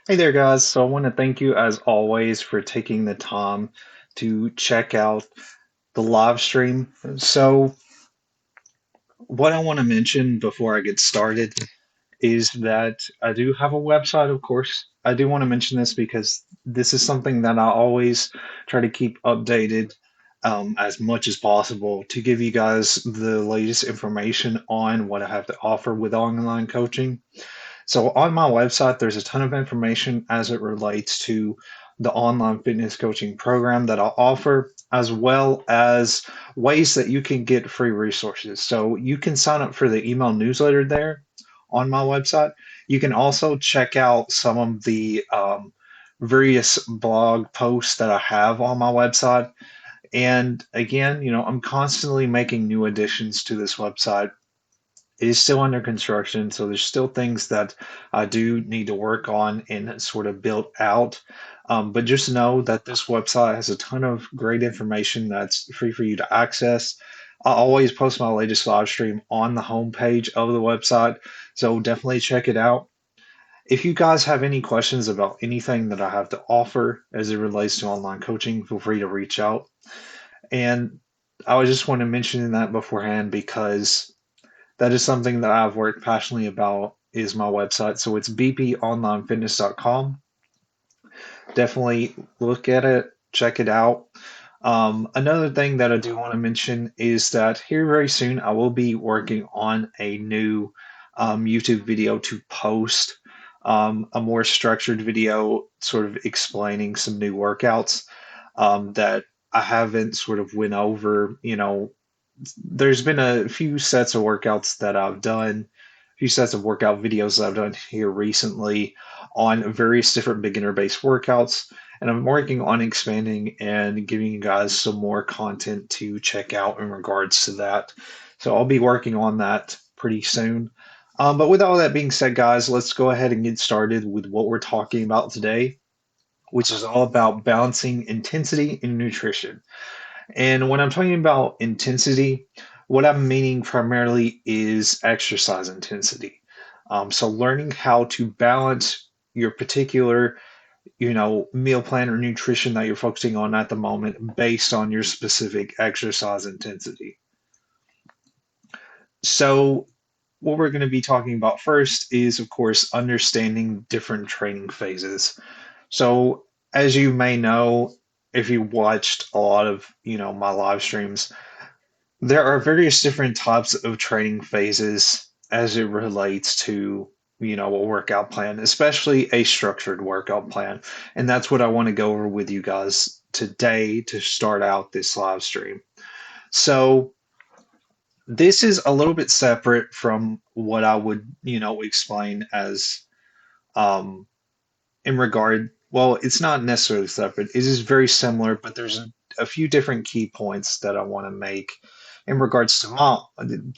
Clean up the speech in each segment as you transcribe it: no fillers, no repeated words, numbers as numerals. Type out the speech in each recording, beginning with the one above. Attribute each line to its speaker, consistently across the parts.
Speaker 1: Hey there, guys. So I want to thank you, as always, for taking the time to check out the live stream. So, what I want to mention before I get started is that I do have a website, of course. I do want to mention this because this is something that I always try to keep updated as much as possible to give you guys the latest information on what I have to offer with online coaching. So on my website, there's a ton of information as it relates to the online fitness coaching program that I'll offer, as well as ways that you can get free resources. So you can sign up for the email newsletter there on my website. You can also check out some of the various blog posts that I have on my website. And again, I'm constantly making new additions to this website. It is still under construction, so there's still things that I do need to work on and sort of build out. But just know that this website has a ton of great information that's free for you to access. I always post my latest live stream on the homepage of the website, so definitely check it out. If you guys have any questions about anything that I have to offer as it relates to online coaching, feel free to reach out. And I just want to mention that beforehand because that is something that I've worked passionately about is my website. So it's bponlinefitness.com. Definitely look at it, check it out. Another thing that I do want to mention is that here very soon I will be working on a new YouTube video to post a more structured video, sort of explaining some new workouts that I haven't sort of went over, there's been a few sets of workouts that I've done, a few sets of workout videos that I've done here recently on various different beginner based workouts. And I'm working on expanding and giving you guys some more content to check out in regards to that. So I'll be working on that pretty soon. But with all that being said, guys, let's go ahead and get started with what we're talking about today, which is all about balancing intensity and nutrition. And when I'm talking about intensity, what I'm meaning primarily is exercise intensity. So learning how to balance your particular, meal plan or nutrition that you're focusing on at the moment based on your specific exercise intensity. So what we're going to be talking about first is, of course, understanding different training phases. So as you may know, if you watched a lot of, my live streams, there are various different types of training phases as it relates to, a workout plan, especially a structured workout plan. And that's what I want to go over with you guys today to start out this live stream. So this is a little bit separate from what I would, explain as in regard, well, it's not necessarily separate. It is very similar, but there's a few different key points that I want to make in regards to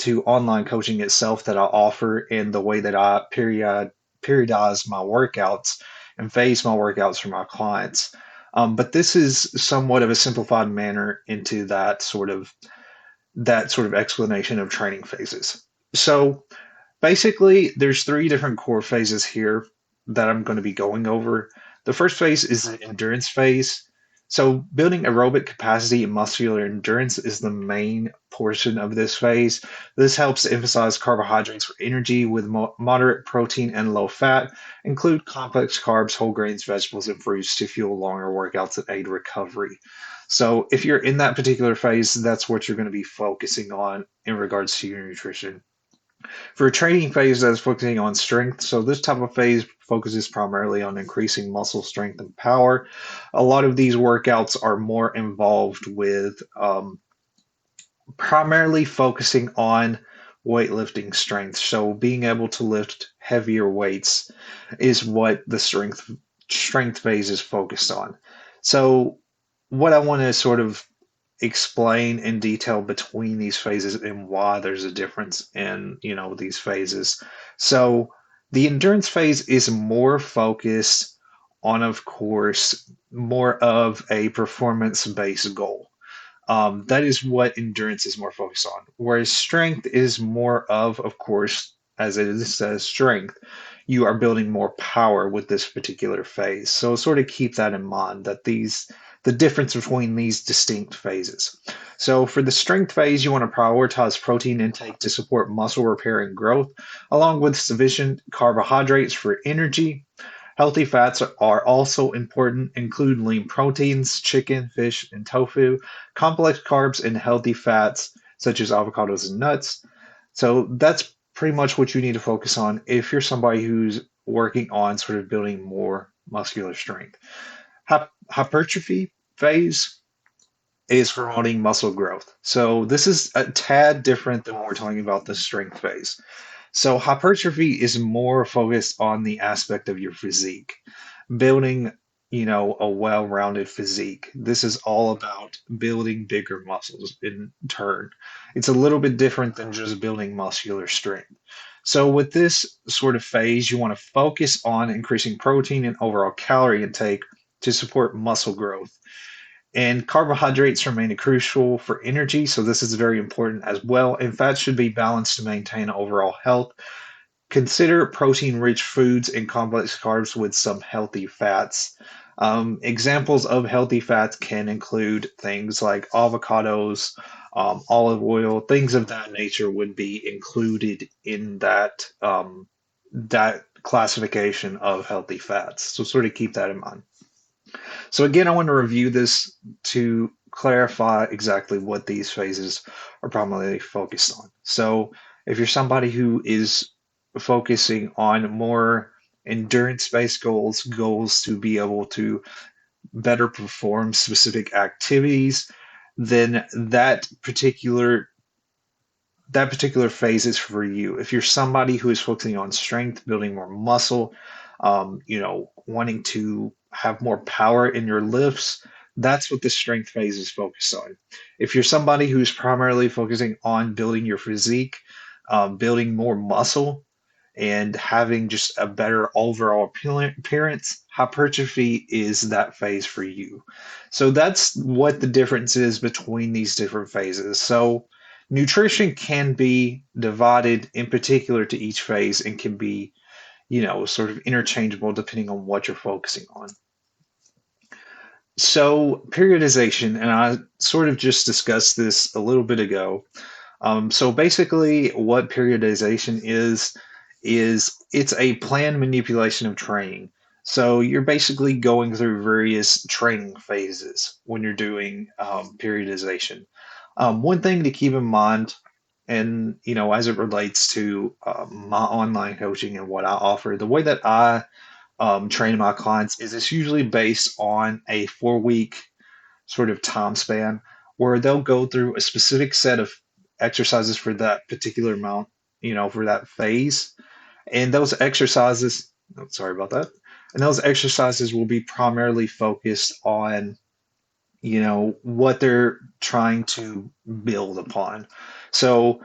Speaker 1: to online coaching itself that I offer and the way that I periodize my workouts and phase my workouts for my clients. But this is somewhat of a simplified manner into that sort of explanation of training phases. So basically, there's three different core phases here that I'm going to be going over. The first phase is the endurance phase. So, building aerobic capacity and muscular endurance is the main portion of this phase. This helps to emphasize carbohydrates for energy with moderate protein and low fat. Include complex carbs, whole grains, vegetables, and fruits to fuel longer workouts and aid recovery. So, if you're in that particular phase, that's what you're going to be focusing on in regards to your nutrition. For a training phase that is focusing on strength, so this type of phase focuses primarily on increasing muscle strength and power. A lot of these workouts are more involved with primarily focusing on weightlifting strength. So being able to lift heavier weights is what the strength phase is focused on. So what I want to sort of explain in detail between these phases and why there's a difference in, these phases. So the endurance phase is more focused on, of course, more of a performance-based goal. That is what endurance is more focused on. Whereas strength is more of course, as it says, strength. you are building more power with this particular phase. So sort of keep that in mind that the difference between these distinct phases. So for the strength phase, you want to prioritize protein intake to support muscle repair and growth, along with sufficient carbohydrates for energy. Healthy fats are also important, include lean proteins, chicken, fish, and tofu, complex carbs, and healthy fats such as avocados and nuts. So that's pretty much what you need to focus on if you're somebody who's working on sort of building more muscular strength. Hypertrophy phase is promoting muscle growth. So this is a tad different than what we're talking about the strength phase. So hypertrophy is more focused on the aspect of your physique, building, a well-rounded physique. This is all about building bigger muscles in turn. It's a little bit different than just building muscular strength. So with this sort of phase, you want to focus on increasing protein and overall calorie intake to support muscle growth. And carbohydrates remain crucial for energy, so this is very important as well. And fats should be balanced to maintain overall health. Consider protein-rich foods and complex carbs with some healthy fats. Examples of healthy fats can include things like avocados, olive oil, things of that nature would be included in that classification of healthy fats. So sort of keep that in mind. So again, I want to review this to clarify exactly what these phases are primarily focused on. So if you're somebody who is focusing on more endurance-based goals to be able to better perform specific activities, then that particular phase is for you. If you're somebody who is focusing on strength, building more muscle, wanting to have more power in your lifts, that's what the strength phase is focused on. If you're somebody who's primarily focusing on building your physique, building more muscle, and having just a better overall appearance, hypertrophy is that phase for you. So that's what the difference is between these different phases. So nutrition can be divided in particular to each phase and can be, sort of interchangeable depending on what you're focusing on. So periodization, and I sort of just discussed this a little bit ago. So basically, what periodization is it's a planned manipulation of training. So you're basically going through various training phases when you're doing periodization. One thing to keep in mind, and as it relates to my online coaching and what I offer, the way that I train my clients is it's usually based on a 4 week sort of time span where they'll go through a specific set of exercises for that particular amount, for that phase. And those exercises, oh, sorry about that. And those exercises will be primarily focused on, what they're trying to build upon. So,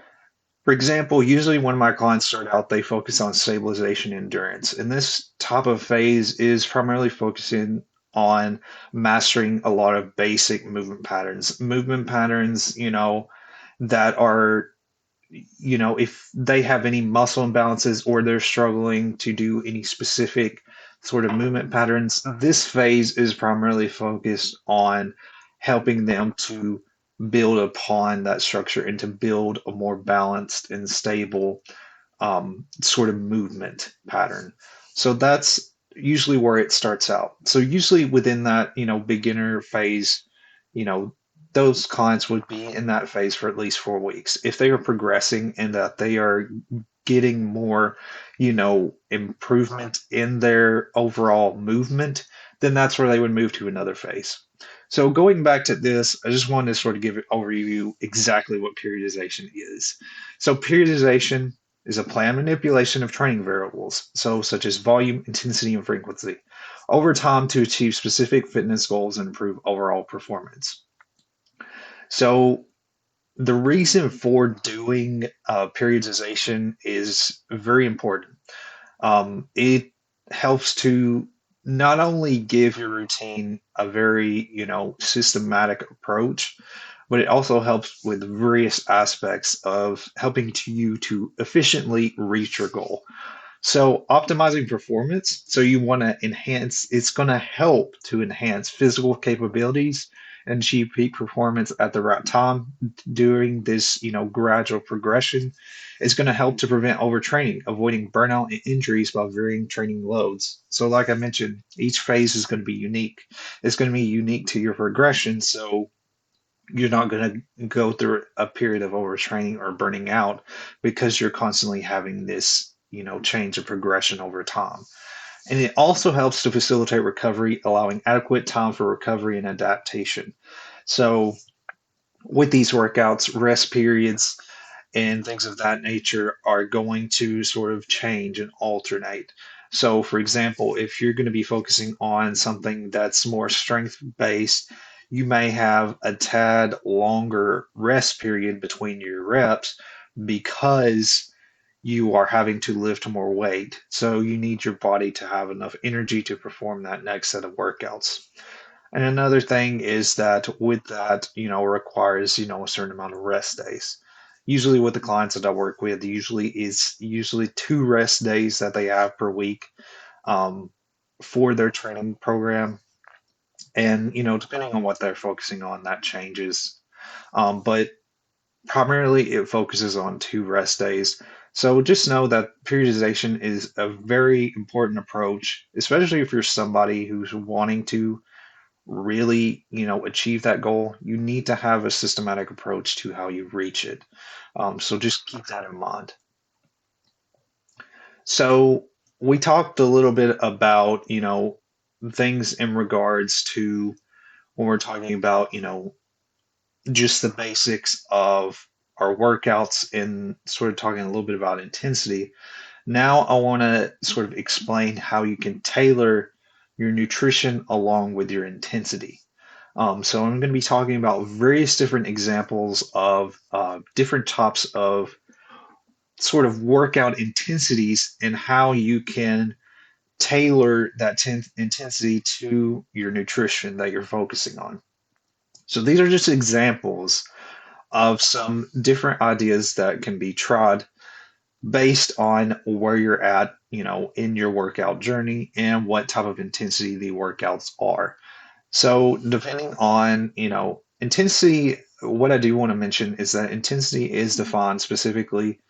Speaker 1: for example, usually when my clients start out, they focus on stabilization and endurance. And this type of phase is primarily focusing on mastering a lot of basic movement patterns. Movement patterns, that are, if they have any muscle imbalances or they're struggling to do any specific sort of movement patterns, this phase is primarily focused on helping them to build upon that structure and to build a more balanced and stable sort of movement pattern. So that's usually where it starts out. So usually within that, beginner phase, you know, those clients would be in that phase for at least 4 weeks. If they are progressing and that they are getting more, improvement in their overall movement, then that's where they would move to another phase. So going back to this, I just wanted to sort of give an overview exactly what periodization is. So periodization is a planned manipulation of training variables, so such as volume, intensity, and frequency, over time to achieve specific fitness goals and improve overall performance. So the reason for doing periodization is very important. It helps to not only give your routine a very, systematic approach, but it also helps with various aspects of helping you to efficiently reach your goal. So optimizing performance, so you want to enhance, it's going to help to enhance physical capabilities and achieve peak performance at the right time during this, gradual progression. It's going to help to prevent overtraining, avoiding burnout and injuries by varying training loads. So like I mentioned, each phase is going to be unique. It's going to be unique to your progression. So you're not going to go through a period of overtraining or burning out because you're constantly having this, change of progression over time. And it also helps to facilitate recovery, allowing adequate time for recovery and adaptation. So, with these workouts, rest periods and things of that nature are going to sort of change and alternate. So, for example, if you're going to be focusing on something that's more strength based, you may have a tad longer rest period between your reps because you are having to lift more weight. So, you need your body to have enough energy to perform that next set of workouts. And another thing is that with that, requires, a certain amount of rest days. Usually with the clients that I work with, usually 2 rest days that they have per week um, for their training program. And, depending on what they're focusing on, that changes. But primarily it focuses on 2 rest days. So just know that periodization is a very important approach, especially if you're somebody who's wanting to really, achieve that goal. You need to have a systematic approach to how you reach it. So just keep that in mind. So we talked a little bit about, things in regards to when we're talking about, just the basics of our workouts and sort of talking a little bit about intensity. Now I want to sort of explain how you can tailor your nutrition along with your intensity. So I'm going to be talking about various different examples of different types of sort of workout intensities and how you can tailor that intensity to your nutrition that you're focusing on. So these are just examples of some different ideas that can be tried based on where you're at, in your workout journey and what type of intensity the workouts are. So, depending on, intensity, what I do want to mention is that intensity is defined specifically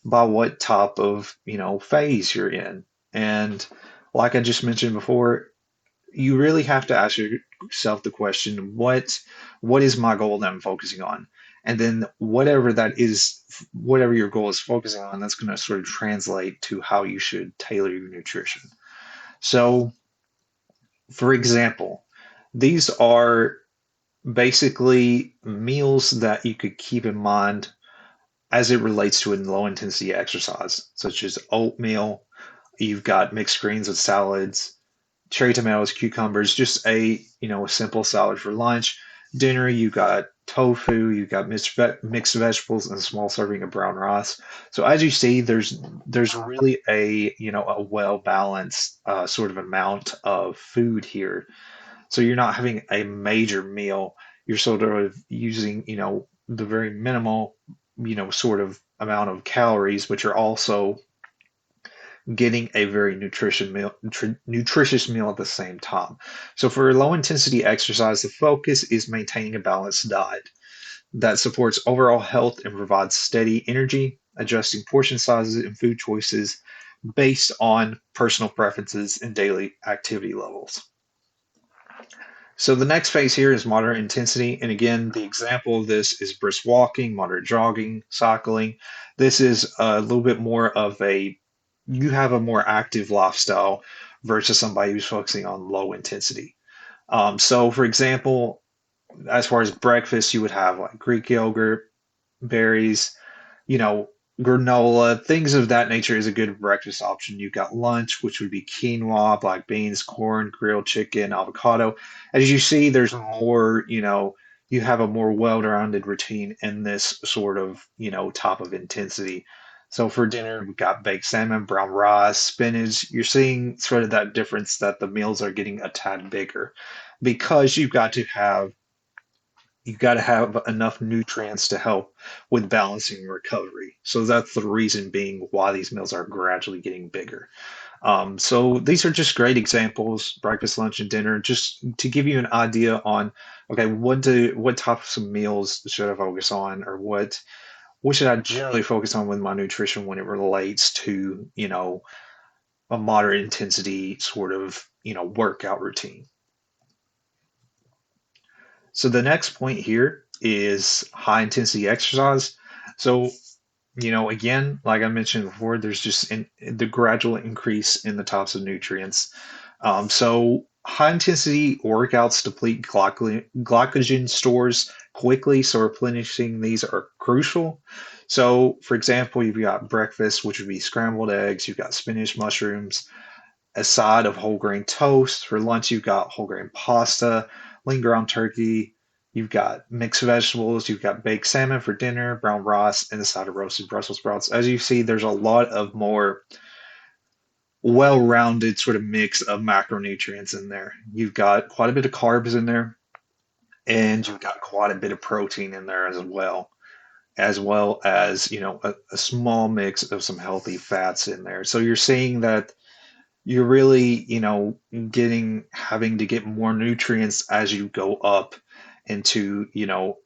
Speaker 1: by what type of, phase you're in. And like I just mentioned before, you really have to ask yourself the question, what is my goal that I'm focusing on? And then whatever that is, whatever your goal is focusing on, that's going to sort of translate to how you should tailor your nutrition. So, for example, these are basically meals that you could keep in mind as it relates to a low intensity exercise, such as oatmeal. You've got mixed greens with salads, cherry tomatoes, cucumbers, just a simple salad for lunch. Dinner, you got tofu, you got mixed vegetables, and a small serving of brown rice. So as you see, there's really a well balanced sort of amount of food here, so you're not having a major meal. You're sort of using, the very minimal, sort of amount of calories, but you're also getting a very nutritious meal at the same time. So for low intensity exercise, the focus is maintaining a balanced diet that supports overall health and provides steady energy, adjusting portion sizes and food choices based on personal preferences and daily activity levels. So the next phase here is moderate intensity. And again, the example of this is brisk walking, moderate jogging, cycling. This is a little bit more of you have a more active lifestyle versus somebody who's focusing on low intensity. So for example, as far as breakfast, you would have like Greek yogurt, berries, you know, granola, things of that nature is a good breakfast option. You've got lunch, which would be quinoa, black beans, corn, grilled chicken, avocado. As you see, there's more, you have a more well-rounded routine in this sort of, type of intensity. So for dinner, we've got baked salmon, brown rice, spinach. You're seeing sort of that difference that the meals are getting a tad bigger because you've got to have you got to have enough nutrients to help with balancing recovery. So that's the reason being why these meals are gradually getting bigger. So these are just great examples, breakfast, lunch, and dinner, just to give you an idea on, okay, what types of meals should I focus on, or what should I generally focus on with my nutrition when it relates to, a moderate intensity sort of, workout routine. So the next point here is high intensity exercise. So, again, like I mentioned before, there's just the gradual increase in the types of nutrients. So high intensity workouts deplete glycogen stores quickly, so replenishing these are crucial. So, for example, you've got breakfast, which would be scrambled eggs, you've got spinach, mushrooms, a side of whole grain toast. For lunch, you've got whole grain pasta, lean ground turkey. You've got mixed vegetables. You've got baked salmon for dinner, brown rice, and a side of roasted Brussels sprouts. As you see, there's a lot of more well-rounded sort of mix of macronutrients in there. You've got quite a bit of carbs in there, and you've got quite a bit of protein in there as well as, a small mix of some healthy fats in there. So you're seeing that you're really, having to get more nutrients as you go up into,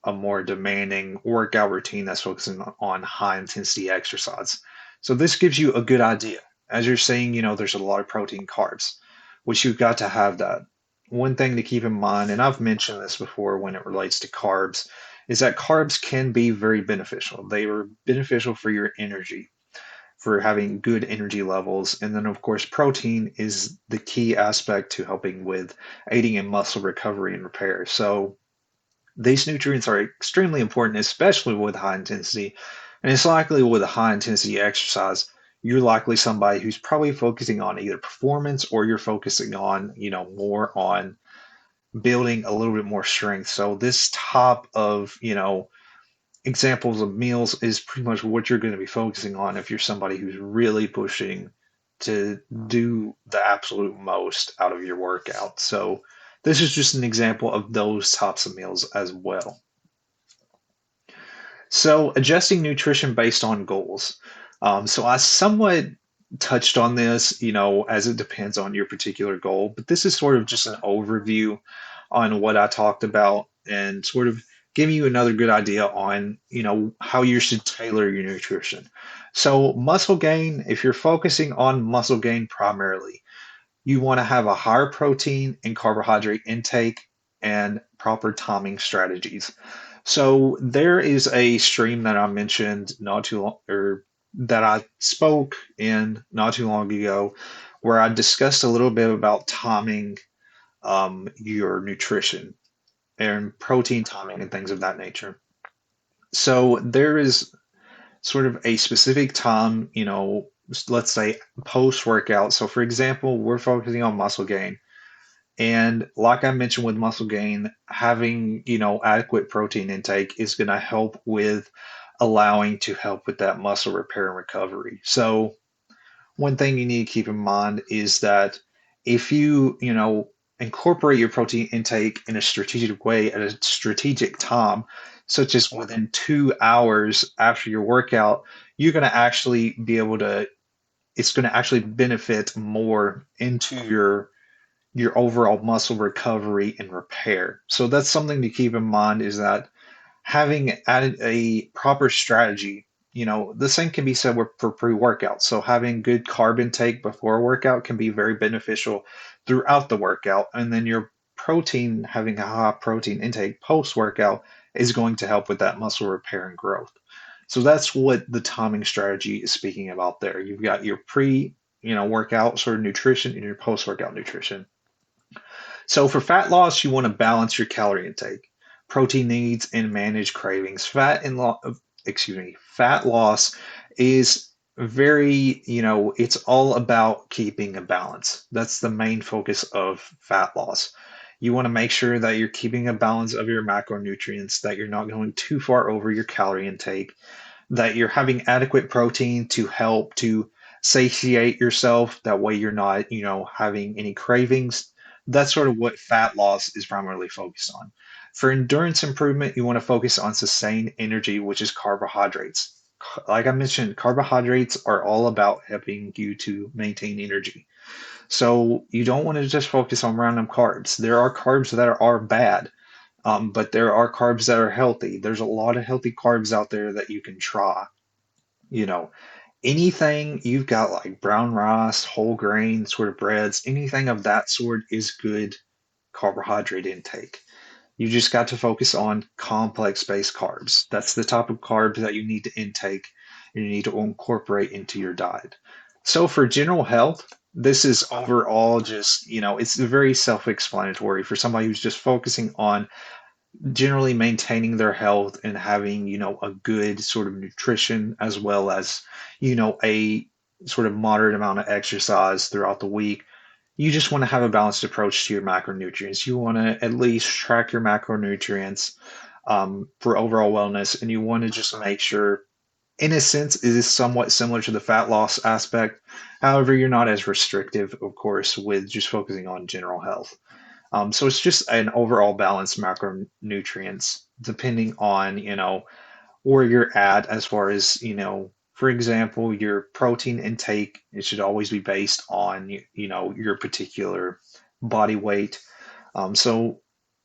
Speaker 1: a more demanding workout routine that's focusing on high intensity exercise. So this gives you a good idea. As you're saying, there's a lot of protein carbs, which you've got to have that. One thing to keep in mind, and I've mentioned this before when it relates to carbs, is that carbs can be very beneficial. They are beneficial for your energy, for having good energy levels. And then, of course, protein is the key aspect to helping with aiding in muscle recovery and repair. So these nutrients are extremely important, especially with high intensity. And it's likely with a high intensity exercise, you're likely somebody who's probably focusing on either performance or you're focusing on, more on building a little bit more strength. So this top of, examples of meals is pretty much what you're going to be focusing on if you're somebody who's really pushing to do the absolute most out of your workout. So this is just an example of those types of meals as well. So adjusting nutrition based on goals. So I somewhat touched on this, as it depends on your particular goal, but this is sort of just an overview on what I talked about and sort of giving you another good idea on, how you should tailor your nutrition. So muscle gain, if you're focusing on muscle gain primarily, you want to have a higher protein and carbohydrate intake and proper timing strategies. So there is a stream that I mentioned not too long, or that I spoke in not too long ago, where I discussed a little bit about timing your nutrition and protein timing and things of that nature. So there is sort of a specific time, let's say post workout. So for example, we're focusing on muscle gain. And like I mentioned with muscle gain, having, adequate protein intake is going to help with allowing to help with that muscle repair and recovery. So one thing you need to keep in mind is that if you, incorporate your protein intake in a strategic way at a strategic time, such as within 2 hours after your workout, you're going to actually be able to, it's going to actually benefit more into your overall muscle recovery and repair. So that's something to keep in mind, is that having added a proper strategy, the same can be said for pre-workout. So having good carb intake before a workout can be very beneficial throughout the workout. And then your protein, having a high protein intake post-workout is going to help with that muscle repair and growth. So that's what the timing strategy is speaking about there. You've got your workout sort of nutrition and your post-workout nutrition. So for fat loss, you want to balance your calorie intake, protein needs, and manage cravings. Fat loss is very, it's all about keeping a balance. That's the main focus of fat loss. You want to make sure that you're keeping a balance of your macronutrients, that you're not going too far over your calorie intake, that you're having adequate protein to help to satiate yourself. That way you're not, having any cravings. That's sort of what fat loss is primarily focused on. For endurance improvement, you want to focus on sustained energy, which is carbohydrates. Like I mentioned, carbohydrates are all about helping you to maintain energy. So you don't want to just focus on random carbs. There are carbs that are bad, but there are carbs that are healthy. There's a lot of healthy carbs out there that you can try. You know, anything you've got like brown rice, whole grain sort of breads, anything of that sort is good carbohydrate intake. You just got to focus on complex based carbs. That's the type of carbs that you need to intake and you need to incorporate into your diet. So for general health, this is overall just, it's very self-explanatory for somebody who's just focusing on generally maintaining their health and having, a good sort of nutrition as well as, a sort of moderate amount of exercise throughout the week. You just want to have a balanced approach to your macronutrients. You want to at least track your macronutrients for overall wellness, and you want to just make sure, in a sense, it is somewhat similar to the fat loss aspect. However, you're not as restrictive, of course, with just focusing on general health. So it's just an overall balanced macronutrients, depending on, where you're at as far as, for example, your protein intake, it should always be based on, your particular body weight. So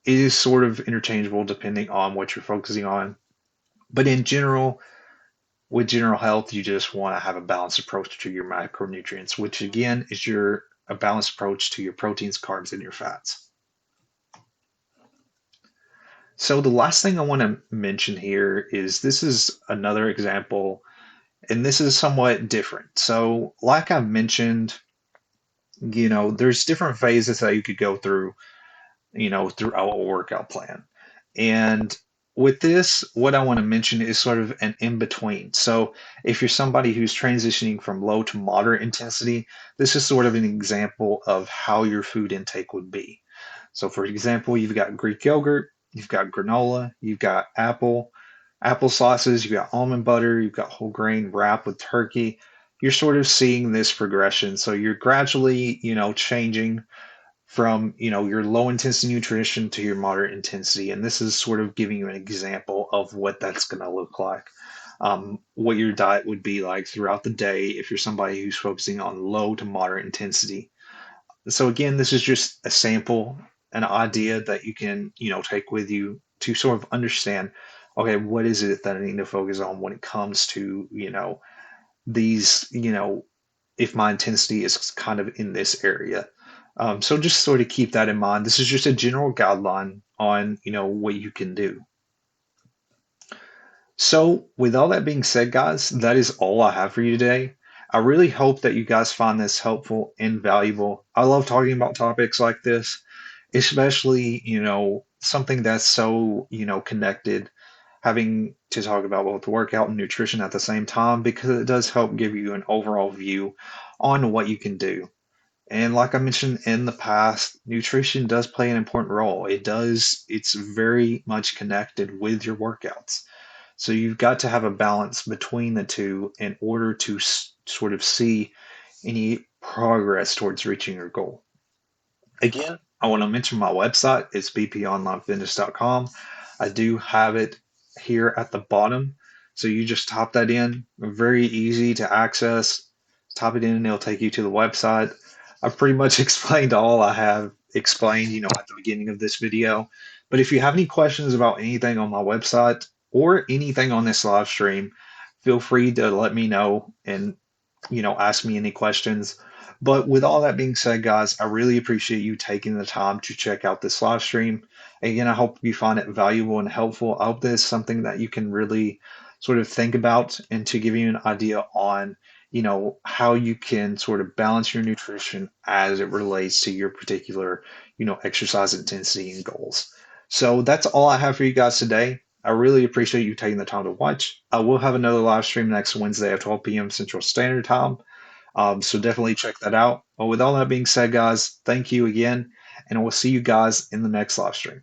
Speaker 1: it is sort of interchangeable depending on what you're focusing on. But in general, with general health, you just want to have a balanced approach to your macronutrients, which again is a balanced approach to your proteins, carbs, and your fats. So the last thing I want to mention here is this is another example, and this is somewhat different. So, like I mentioned, there's different phases that you could go through, throughout a workout plan. And with this, what I want to mention is sort of an in between. So, if you're somebody who's transitioning from low to moderate intensity, this is sort of an example of how your food intake would be. So, for example, you've got Greek yogurt, you've got granola, you've got apple sauces, you've got almond butter, you've got whole grain wrap with turkey. You're sort of seeing this progression. So, you're gradually, changing from your low intensity nutrition to your moderate intensity, and this is sort of giving you an example of what that's going to look like, what your diet would be like throughout the day if you're somebody who's focusing on low to moderate intensity. So again, this is just a sample, an idea that you can take with you to sort of understand, okay, what is it that I need to focus on when it comes to these, if my intensity is kind of in this area. So just sort of keep that in mind. This is just a general guideline on, what you can do. So with all that being said, guys, that is all I have for you today. I really hope that you guys find this helpful and valuable. I love talking about topics like this, especially, something that's so, connected, having to talk about both workout and nutrition at the same time, because it does help give you an overall view on what you can do. And like I mentioned in the past, nutrition does play an important role. It's very much connected with your workouts. So you've got to have a balance between the two in order to sort of see any progress towards reaching your goal. Again, I want to mention my website. It's bponlinefitness.com. I do have it here at the bottom. So you just type that in. Very easy to access. Type it in and it'll take you to the website. I've pretty much explained all I have explained, at the beginning of this video. But if you have any questions about anything on my website or anything on this live stream, feel free to let me know and, ask me any questions. But with all that being said, guys, I really appreciate you taking the time to check out this live stream. Again, I hope you find it valuable and helpful. I hope this is something that you can really sort of think about and to give you an idea on, how you can sort of balance your nutrition as it relates to your particular, exercise intensity and goals. So that's all I have for you guys today. I really appreciate you taking the time to watch. I will have another live stream next Wednesday at 12 p.m. Central Standard Time. So definitely check that out. But with all that being said, guys, thank you again, and we'll see you guys in the next live stream.